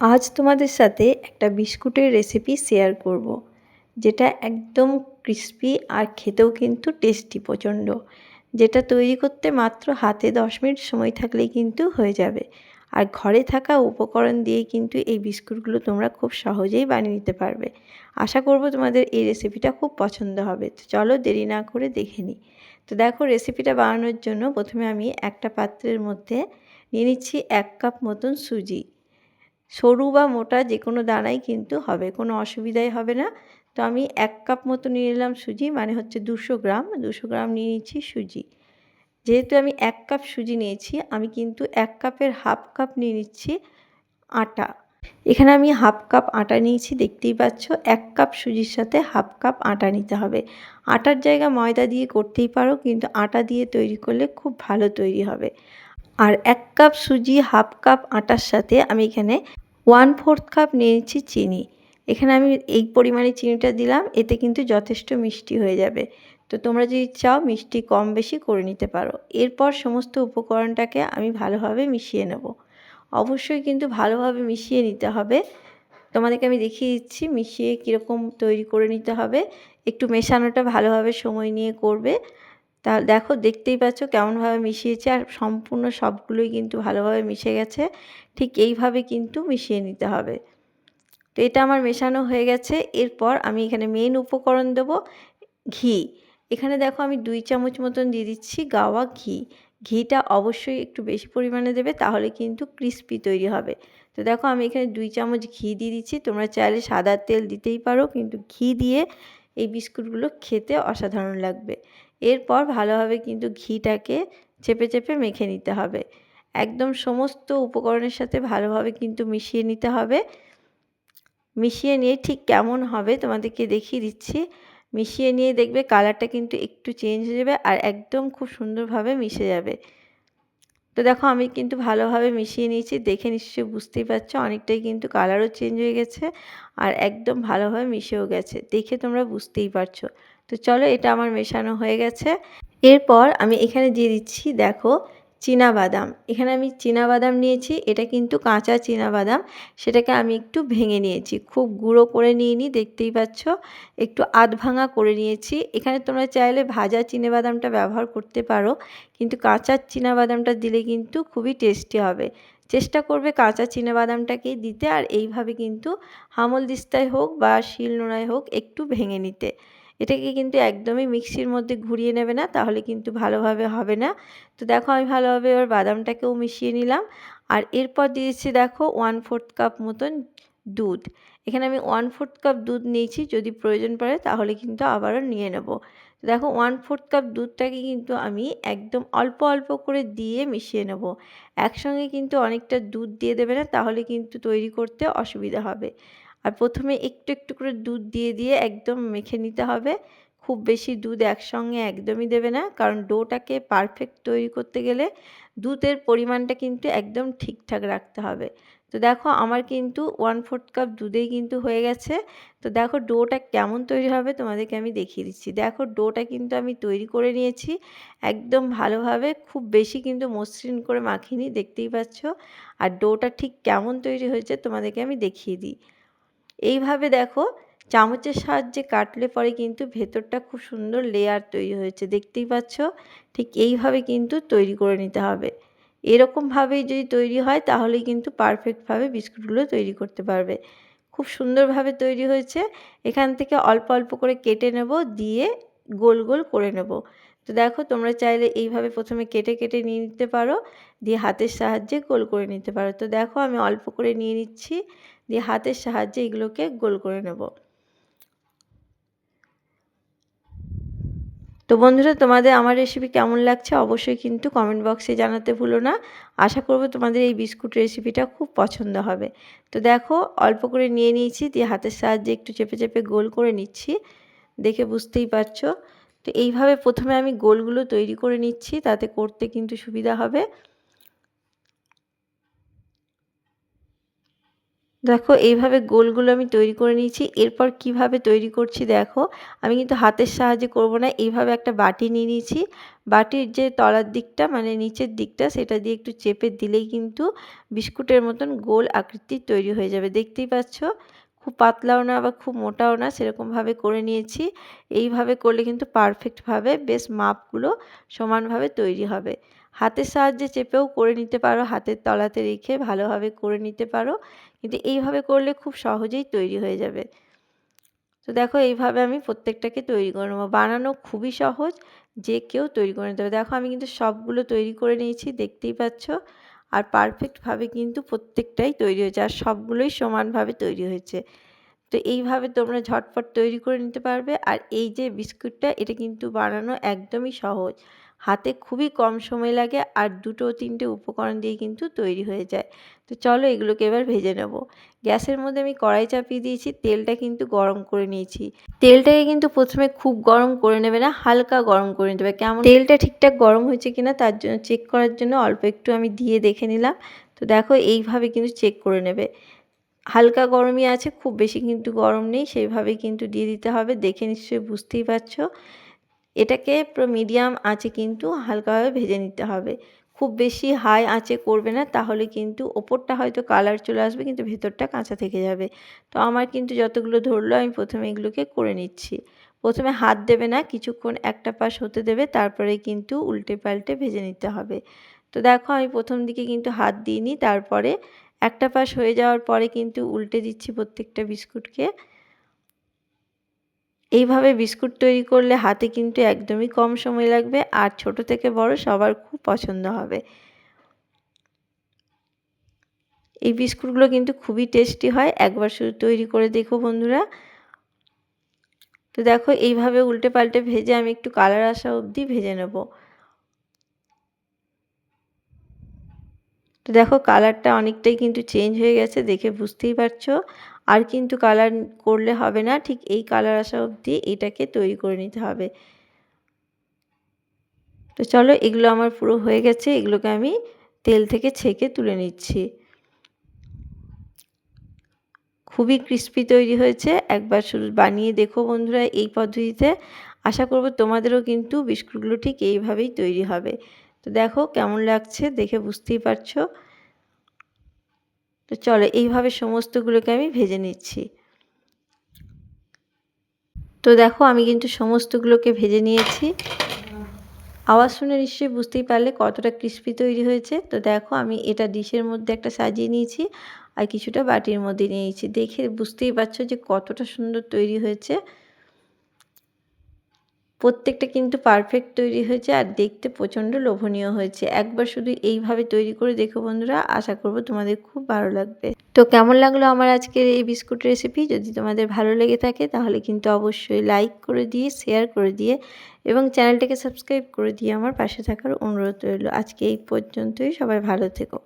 আজ তোমাদের সাথে একটা বিস্কুটের রেসিপি শেয়ার করব, যেটা একদম ক্রিস্পি আর খেতেও কিন্তু টেস্টি প্রচণ্ড। যেটা তৈরি করতে মাত্র হাতে 10 মিনিট সময় থাকলেই কিন্তু হয়ে যাবে। আর ঘরে থাকা উপকরণ দিয়েই কিন্তু এই বিস্কুটগুলো তোমরা খুব সহজেই বানিয়ে নিতে পারবে। আশা করব তোমাদের এই রেসিপিটা খুব পছন্দ হবে। তো চলো দেরি না করে দেখে নিই। তো দেখো, রেসিপিটা বানানোর জন্য প্রথমে আমি একটা পাত্রের মধ্যে নিয়ে নিচ্ছি 1 কাপ মতন সুজি। সরু বা মোটা যে কোনো দানাই কিন্তু হবে, কোনো অসুবিধাই হবে না। তো আমি 1 কাপ মতো নিয়ে নিলাম সুজি, মানে হচ্ছে 200 গ্রাম নিয়ে নিচ্ছি সুজি। যেহেতু আমি 1 কাপ সুজি নিয়েছি, আমি কিন্তু 1 কাপের হাফ কাপ নিয়ে নিচ্ছি আটা। এখানে আমি হাফ কাপ আটা নিয়েছি, দেখতেই পাচ্ছ। 1 কাপ সুজির সাথে হাফ কাপ আটা নিতে হবে। আটার জায়গা ময়দা দিয়ে করতেই পারো, কিন্তু আটা দিয়ে তৈরি করলে খুব ভালো তৈরি হবে। আর 1 কাপ সুজি হাফ কাপ আটার সাথে আমি এখানে 1/4 কাপ নিয়ে নিচ্ছি চিনি। এখানে আমি এই পরিমাণে চিনিটা দিলাম, এতে কিন্তু যথেষ্ট মিষ্টি হয়ে যাবে। তো তোমরা যদি চাও মিষ্টি কম বেশি করে নিতে পারো। এরপর সমস্ত উপকরণটাকে আমি ভালোভাবে মিশিয়ে নেব। অবশ্যই কিন্তু ভালোভাবে মিশিয়ে নিতে হবে। তোমাদেরকে আমি দেখিয়ে দিচ্ছি মিশিয়ে কীরকম তৈরি করে নিতে হবে। একটু মেশানোটা ভালোভাবে সময় নিয়ে করবে। তা দেখো, দেখতেই পাচ্ছ কেমনভাবে মিশিয়েছি, আর সম্পূর্ণ সবগুলোই কিন্তু ভালোভাবে মিশে গেছে। ঠিক এইভাবে কিন্তু মিশিয়ে নিতে হবে। তো এটা আমার মেশানো হয়ে গেছে। এরপর আমি এখানে মেন উপকরণ দেবো ঘি। এখানে দেখো আমি 2 চামচ মতন দিয়ে দিচ্ছি গাওয়া ঘি। ঘিটা অবশ্যই একটু বেশি পরিমাণে দেবে, তাহলে কিন্তু ক্রিস্পি তৈরি হবে। তো দেখো আমি এখানে 2 চামচ ঘি দিয়ে দিচ্ছি। তোমরা চাইলে সাদা তেল দিতেই পারো, কিন্তু ঘি দিয়ে এই বিস্কুটগুলো খেতে অসাধারণ লাগবে। এরপর ভালোভাবে কিন্তু ঘিটাকে চেপে চেপে মেখে নিতে হবে। একদম সমস্ত উপকরণের সাথে ভালোভাবে কিন্তু মিশিয়ে নিতে হবে। মিশিয়ে নিয়ে ঠিক কেমন হবে তোমাদেরকে দেখিয়ে দিচ্ছি। মিশিয়ে নিয়ে দেখবে কালারটা কিন্তু একটু চেঞ্জ হয়ে যাবে, আর একদম খুব সুন্দরভাবে মিশে যাবে। তো দেখো আমি কিন্তু ভালোভাবে মিশিয়ে নিয়েছি, দেখে নিশ্চয়ই বুঝতেই পারছো অনেকটাই কিন্তু কালারও চেঞ্জ হয়ে গেছে, আর একদম ভালোভাবে মিশেও গেছে, দেখে তোমরা বুঝতেই পারছো। তো চলো, এটা আমার মেশানো হয়ে গেছে। এরপর আমি এখানে দিয়ে দিচ্ছি দেখো বাদাম। এখানে আমি বাদাম নিয়েছি, এটা কিন্তু কাঁচা বাদাম। সেটাকে আমি একটু ভেঙে নিয়েছি, খুব গুঁড়ো করে নিইনি, দেখতেই পাচ্ছ। একটু আধ ভাঙা করে নিয়েছি। এখানে তোমরা চাইলে ভাজা বাদামটা ব্যবহার করতে পারো, কিন্তু কাঁচা বাদামটা দিলে কিন্তু খুবই টেস্টি হবে। চেষ্টা করবে কাঁচা বাদামটাকেই দিতে, আর এইভাবে কিন্তু হামলদিস্তায় হোক বা শিলনোড়ায় হোক একটু ভেঙে নিতে। এটাকে কিন্তু একদমই মিক্সির মধ্যে ঘুরিয়ে নেবে না, তাহলে কিন্তু ভালোভাবে হবে না। তো দেখো আমি ভালোভাবে এবার বাদামটাকেও মিশিয়ে নিলাম। আর এরপর দিয়েছি দেখো 1/4 কাপ মতন দুধ। এখানে আমি 1/4 কাপ দুধ নিয়েছি, যদি প্রয়োজন পড়ে তাহলে কিন্তু আবারও নিয়ে নেব। দেখো 1/4 কাপ দুধটাকে কিন্তু আমি একদম অল্প অল্প করে দিয়ে মিশিয়ে নেব। একসঙ্গে কিন্তু অনেকটা দুধ দিয়ে দেবে না, তাহলে কিন্তু তৈরি করতে অসুবিধা হবে। আর প্রথমে একটু একটু করে দুধ দিয়ে দিয়ে একদম মেখে নিতে হবে। খুব বেশি দুধ একসঙ্গে একদমই দেবে না, কারণ ডোটাকে পারফেক্ট তৈরি করতে গেলে দুধের পরিমাণটা কিন্তু একদম ঠিকঠাক রাখতে হবে। তো দেখো আমার কিন্তু 1/4 কাপ দুধেই কিন্তু হয়ে গেছে। তো দেখো ডোটা কেমন তৈরি হবে তোমাদেরকে আমি দেখিয়ে দিচ্ছি। দেখো ডোটা কিন্তু আমি তৈরি করে নিয়েছি একদম ভালোভাবে, খুব বেশি কিন্তু মসৃণ করে মাখিনি, দেখতেই পাচ্ছ। আর ডোটা ঠিক কেমন তৈরি হয়েছে তোমাদেরকে আমি দেখিয়ে দিই। এইভাবে দেখো চামচের সাহায্যে কাটলে পরে কিন্তু ভেতরটা খুব সুন্দর লেয়ার তৈরি হয়েছে, দেখতেই পাচ্ছ। ঠিক এইভাবে কিন্তু তৈরি করে নিতে হবে। এরকমভাবেই যদি তৈরি হয় তাহলেই কিন্তু পারফেক্টভাবে বিস্কুটগুলো তৈরি করতে পারবে। খুব সুন্দরভাবে তৈরি হয়েছে। এখান থেকে অল্প অল্প করে কেটে নেব, দিয়ে গোল গোল করে নেব। তো দেখো তোমরা চাইলে এইভাবে প্রথমে কেটে কেটে নিয়ে নিতে পারো, দিয়ে হাতের সাহায্যে গোল করে নিতে পারো। তো দেখো আমি অল্প করে নিয়ে নিচ্ছি, দিয়ে হাতের সাহায্যে এগুলোকে গোল করে নেব। তো বন্ধুরা, তোমাদের আমার রেসিপি কেমন লাগছে অবশ্যই কিন্তু কমেন্ট বক্সে জানাতে ভুলো না। আশা করব তোমাদের এই বিস্কুট রেসিপিটা খুব পছন্দ হবে। তো দেখো অল্প করে নিয়ে নিয়েছি, দিয়ে হাতের সাহায্যে একটু চেপে চেপে গোল করে নিচ্ছি, দেখে বুঝতেই পারছো। তো এইভাবে প্রথমে আমি গোলগুলো তৈরি করে নিচ্ছি, তাতে করতে কিন্তু সুবিধা হবে। দেখো এইভাবে গোলগুলো আমি তৈরি করে নিয়েছি। এরপর কিভাবে তৈরি করছি দেখো, আমি কিন্তু হাতের সাহায্যে করব না, এইভাবে একটা বাটি নিয়ে নিয়েছি। বাটির যে তলার দিকটা মানে নিচের দিকটা সেটা দিয়ে একটু চেপে দিলেই কিন্তু বিস্কুটের মতন গোল আকৃতির তৈরি হয়ে যাবে। দেখতেই পাচ্ছ, খুব পাতলাও না আবার খুব মোটাও না, সেরকমভাবে করে নিয়েছি। এইভাবে করলে কিন্তু পারফেক্টভাবে বেশ মাপগুলো সমানভাবে তৈরি হবে। হাতের সাহায্যে চেপেও করে নিতে পারো, হাতের তলাতে রেখে ভালোভাবে করে নিতে পারো, কিন্তু এইভাবে করলে খুব সহজেই তৈরি হয়ে যাবে। তো দেখো এইভাবে আমি প্রত্যেকটাকে তৈরি করে নেবো। বানানো খুবই সহজ, যে কেউ তৈরি করে নিতে পারে। দেখো আমি কিন্তু সবগুলো তৈরি করে নিয়েছি, দেখতেই পাচ্ছ। আর পারফেক্টভাবে কিন্তু প্রত্যেকটাই তৈরি হয়েছে, আর সবগুলোই সমানভাবে তৈরি হয়েছে। তো এইভাবে তোমরা ঝটপট তৈরি করে নিতে পারবে। আর এই যে বিস্কুটটা, এটা কিন্তু বানানো একদমই সহজ, হাতে খুবই কম সময় লাগে, আর 2-3টে উপকরণ দিয়ে কিন্তু তৈরি হয়ে যায়। তো চলো এগুলোকে এবার ভেজে নেব। গ্যাসের মধ্যে আমি কড়াই চাপিয়ে দিয়েছি, তেলটা কিন্তু গরম করে নিয়েছি। তেলটাকে কিন্তু প্রথমে খুব গরম করে নেবে না, হালকা গরম করে নিতে হবে। কেমন তেলটা ঠিকঠাক গরম হয়েছে কিনা তার জন্য চেক করার জন্য অল্প একটু আমি দিয়ে দেখে নিলাম। তো দেখো এইভাবে কিন্তু চেক করে নেবে, হালকা গরমই আছে, খুব বেশি কিন্তু গরম নেই, সেইভাবেই কিন্তু দিয়ে দিতে হবে। দেখে নিশ্চয়ই বুঝতেই পারছো। এটাকে পুরো মিডিয়াম আঁচে কিন্তু হালকাভাবে ভেজে নিতে হবে, খুব বেশি হাই আঁচে করবে না, তাহলে কিন্তু ওপরটা হয়তো কালার চলে আসবে কিন্তু ভেতরটা কাঁচা থেকে যাবে। তো আমার কিন্তু যতগুলো ধরলো আমি প্রথমে এগুলোকে করে নিচ্ছি। প্রথমে হাত দেবে না, কিছুক্ষণ একটা পাশ হতে দেবে, তারপরে কিন্তু উল্টে পাল্টে ভেজে নিতে হবে। তো দেখো আমি প্রথম দিকে কিন্তু হাত দিইনি, তারপরে একটা পাশ হয়ে যাওয়ার পরে কিন্তু উল্টে দিচ্ছি প্রত্যেকটা বিস্কুটকে। এইভাবে বিস্কুট তৈরি করলে হাতে কিন্তু একদমই কম সময় লাগবে, আর ছোট থেকে বড় সবার খুব পছন্দ হবে। এই বিস্কুটগুলো কিন্তু খুবই টেস্টি হয়, একবার শুধু তৈরি করে দেখো বন্ধুরা। তো দেখো এইভাবে উল্টে পাল্টে ভেজে আমি একটু কালার আসা অবধি ভেজে নেব। তো দেখো কালারটা অনেকটাই কিন্তু চেঞ্জ হয়ে গেছে, দেখে বুঝতেই পারছো। আর কিন্তু কালার করলে হবে না, ঠিক এই কালার আসা অবধি এটাকে তৈরি করে নিতে হবে। তো চলো এগুলো আমার পুরো হয়ে গেছে, এগুলোকে আমি তেল থেকে ছেঁকে তুলে নিচ্ছি। খুবই ক্রিস্পি তৈরি হয়েছে, একবার শুধু বানিয়ে দেখো বন্ধুরা এই পদ্ধতিতে। আশা করব তোমাদেরও কিন্তু বিস্কুটগুলো ঠিক এইভাবেই তৈরি হবে। তো দেখো কেমন লাগছে, দেখে বুঝতেই পারছো। তো চলো এইভাবে সমস্তগুলোকে আমি ভেজে নিচ্ছি। তো দেখো আমি কিন্তু সমস্তগুলোকে ভেজে নিয়েছি। আওয়াজ শুনে নিশ্চয়ই বুঝতেই পারলে কতটা ক্রিস্পি তৈরি হয়েছে। তো দেখো আমি এটা ডিশের মধ্যে একটা সাজিয়ে নিয়েছি, আর কিছুটা বাটির মধ্যে নিয়েছি। দেখে বুঝতেই পারছো যে কতটা সুন্দর তৈরি হয়েছে। প্রত্যেকটা কিন্তু পারফেক্ট তৈরি হয়েছে, আর দেখতে প্রচণ্ড লোভনীয় হয়েছে। একবার শুধু এইভাবে তৈরি করে দেখো বন্ধুরা, আশা করব তোমাদের খুব ভালো লাগবে। তো কেমন লাগলো আমার আজকের এই বিস্কুট রেসিপি? যদি তোমাদের ভালো লেগে থাকে তাহলে কিন্তু অবশ্যই লাইক করে দিয়ে, শেয়ার করে দিয়ে এবং চ্যানেলটাকে সাবস্ক্রাইব করে দিয়ে আমার পাশে থাকার অনুরোধ রইল। আজকে এই পর্যন্তই, সবাই ভালো থেকো।